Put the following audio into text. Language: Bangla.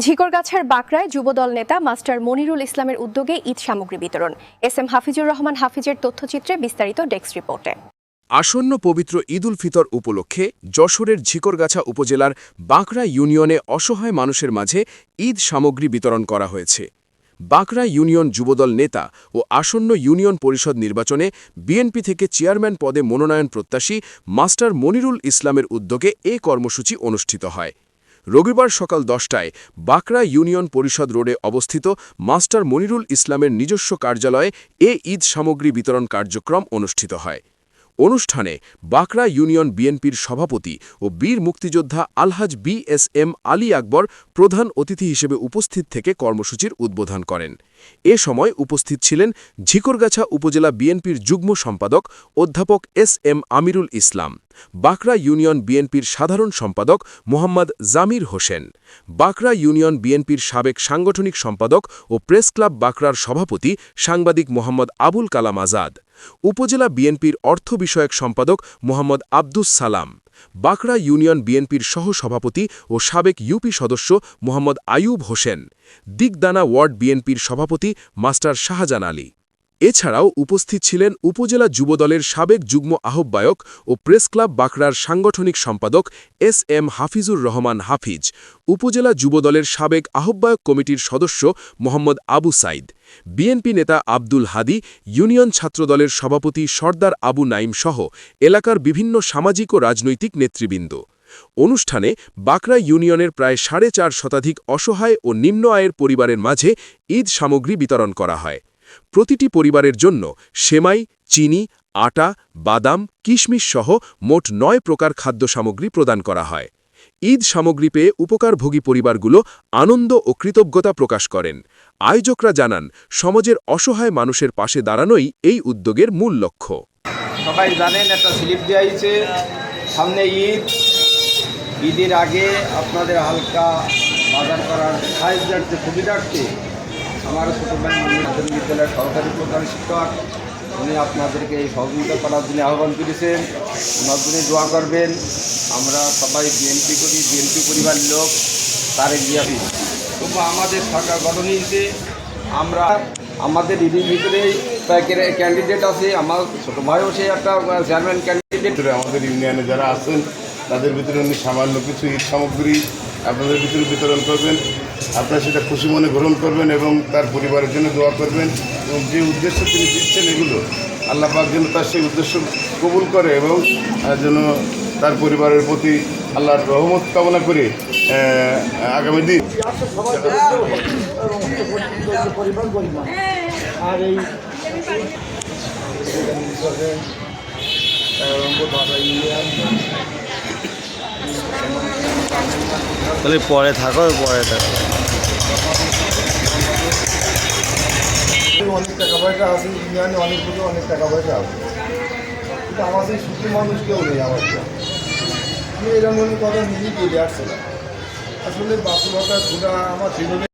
ঝিকরগাছার বাকরায় যুবদল নেতা মাস্টার মনিরুল ইসলামের উদ্যোগে ঈদ সামগ্রী বিতরণ। এস.এম. হাফিজুর রহমান হাফিজের তথ্যচিত্রে বিস্তারিত ডেস্ক রিপোর্টে। আসন্ন পবিত্র ঈদ উল ফিতর উপলক্ষে যশোরের ঝিকরগাছা উপজেলার বাঁকড়া ইউনিয়নে অসহায় মানুষের মাঝে ঈদ সামগ্রী বিতরণ করা হয়েছে। বাঁকড়া ইউনিয়ন যুবদল নেতা ও আসন্ন ইউনিয়ন পরিষদ নির্বাচনে বিএনপি থেকে চেয়ারম্যান পদে মনোনয়ন প্রত্যাশী মাস্টার মনিরুল ইসলামের উদ্যোগে এ কর্মসূচি অনুষ্ঠিত হয়। রবিবার সকাল 10টায় বাঁকড়া ইউনিয়ন পরিষদ রোডে অবস্থিত মাস্টার মনিরুল ইসলামের নিজস্ব কার্যালয়ে এ ঈদ সামগ্রী বিতরণ কার্যক্রম অনুষ্ঠিত হয়। অনুষ্ঠানে বাঁকড়া ইউনিয়ন বিএনপির সভাপতি ও বীর মুক্তিযোদ্ধা আলহাজ বি.এস.এম. আলী আকবর প্রধান অতিথি হিসেবে উপস্থিত থেকে কর্মসূচির উদ্বোধন করেন। এ সময় উপস্থিত ছিলেন ঝিকরগাছা উপজেলা বিএনপির যুগ্ম সম্পাদক অধ্যাপক এস.এম. আমিরুল ইসলাম, বাঁকড়া ইউনিয়ন বিএনপির সাধারণ সম্পাদক মোহাম্মদ জামির হোসেন, বাঁকড়া ইউনিয়ন বিএনপির সাবেক সাংগঠনিক সম্পাদক ও প্রেস ক্লাব বাঁকড়ার সভাপতি সাংবাদিক মোহাম্মদ আবুল কালাম আজাদ, উপজেলা বিএনপির অর্থ বিষয়ক সম্পাদক মোহাম্মদ আব্দুস সালাম, বাঁকড়া ইউনিয়ন বিএনপির সহসভাপতি ও সাবেক ইউপি সদস্য মোহাম্মদ আয়ুব হোসেন, দিগদানা ওয়ার্ড বিএনপির সভাপতি মাস্টার শাহজান আলী। এছাড়াও উপস্থিত ছিলেন উপজেলা যুবদলের সাবেক যুগ্ম আহ্বায়ক ও প্রেস ক্লাব বাঁকড়ার সাংগঠনিক সম্পাদক এস.এম. হাফিজুর রহমান হাফিজ, উপজেলা যুবদলের সাবেক আহ্বায়ক কমিটির সদস্য মোহাম্মদ আবু সাইদ, বিএনপি নেতা আব্দুল হাদি, ইউনিয়ন ছাত্রদলের সভাপতি সর্দার আবু নাইম সহ এলাকার বিভিন্ন সামাজিক ও রাজনৈতিক নেতৃবৃন্দ। অনুষ্ঠানে বাঁকড়া ইউনিয়নের প্রায় 4.5 শতাধিক অসহায় ও নিম্ন আয়ের পরিবারের মাঝে ঈদ সামগ্রী বিতরণ করা হয়। প্রতিটি পরিবারের জন্য সেমাই, চিনি, আটা, বাদাম, কিশমিশ সহ মোট 9 প্রকার খাদ্য সামগ্রী প্রদান করা হয়। ঈদ সামগ্রী পেয়ে উপকারভোগী পরিবারগুলো আনন্দ ও কৃতজ্ঞতা প্রকাশ করেন। আয়োজকরা জানান, সমাজের অসহায় মানুষের পাশে দাঁড়ানোই এই উদ্যোগের মূল লক্ষ্য। সবাই জানেন, একটা স্লিপ দেওয়া হয়েছে, সামনে ঈদের আগে আপনাদের হালকা বাজার করার সাহায্যার্থে সুবিধার্থে আমার ছোটো ভাই মাধ্যমিক বিদ্যালয়ের সরকারি প্রধান শিক্ষক, উনি আপনাদেরকে এই সহযোগিতা করার জন্য আহ্বান করেছেন। ওনার জন্য দোয়া করবেন। আমরা সবাই বিএনপি করি, বিএনপি পরিবার লোক, তারে গিয়াবি তবু আমাদের সরকার গঠন হয়েছে। আমরা আমাদের ঈদের ভিতরেই ক্যান্ডিডেট আছে, আমার ছোটো ভাইও সে একটা চেয়ারম্যান ক্যান্ডিডেট। আমাদের ইউনিয়নে যারা আছেন তাদের ভিতরে উনি সামান্য কিছু ঈদ সামগ্রী আপনাদের ভিতরে বিতরণ করবেন। আপনারা সেটা খুশি মনে গ্রহণ করবেন এবং তার পরিবারের জন্য দোয়া করবেন এবং যে উদ্দেশ্য তিনি দিচ্ছেন এগুলো আল্লাহ পাক যেন তার সেই উদ্দেশ্য কবুল করে এবং যেন তার পরিবারের প্রতি আল্লাহর রহমত কামনা করে আগামী দিন তাহলে পরে থাকো। অনেক টাকা পয়সা আছে, ইউনিয়নে অনেক টাকা পয়সা আছে, কিন্তু আমাদের সুখী মানুষ কেউ নেই। আমার আমি এরকম কথা নিজেই বলে আসছিলাম। আসলে বাস্তবতা ঘোরা আমার জীবনে